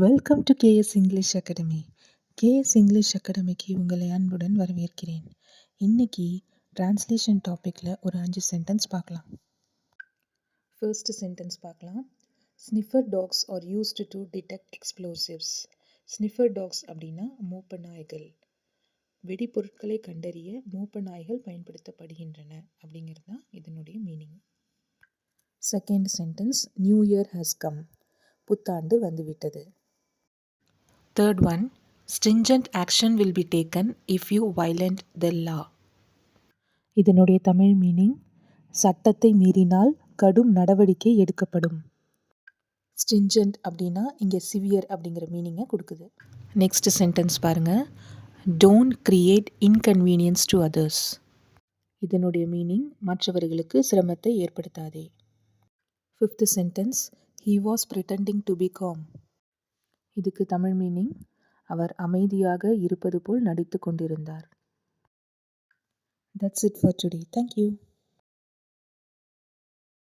Welcome to KS English academy. KS English அகாடமிக்கு உங்களை அன்புடன் வரவேற்கிறேன். இன்னைக்கு டிரான்ஸ்லேஷன் டாப்பிக்கில் ஒரு 5 சென்டென்ஸ் பார்க்கலாம். ஃபர்ஸ்ட் சென்டென்ஸ் பார்க்கலாம். Sniffer dogs are used to detect explosives. Sniffer dogs அப்படின்னா மோப்ப நாய்கள். வெடிப்பொருட்களை கண்டறிய மோப்ப நாய்கள் பயன்படுத்தப்படுகின்றன அப்படிங்கிறது தான் இதனுடைய meaning. Second sentence, new year has come. புத்தாண்டு வந்துவிட்டது. Third one, stringent action will be taken if you violate the law. இதனுடைய தமிழ் மீனிங், சட்டத்தை மீறினால் கடும் நடவடிக்கை எடுக்கப்படும். ஸ்ட்ரிஞ்சன்ட் அப்படின்னா இங்கே சிவியர் அப்படிங்கிற மீனிங்கை கொடுக்குது. நெக்ஸ்ட் சென்டென்ஸ் பாருங்க. Don't create inconvenience to others. இதனுடைய மீனிங், மற்றவர்களுக்கு சிரமத்தை ஏற்படுத்தாதே. Fifth sentence, he was pretending to be calm. இதுக்கு தமிழ் மீனிங், அவர் அமைதியாக இருப்பது போல் நடித்து கொண்டிருந்தார். That's it for today. Thank you.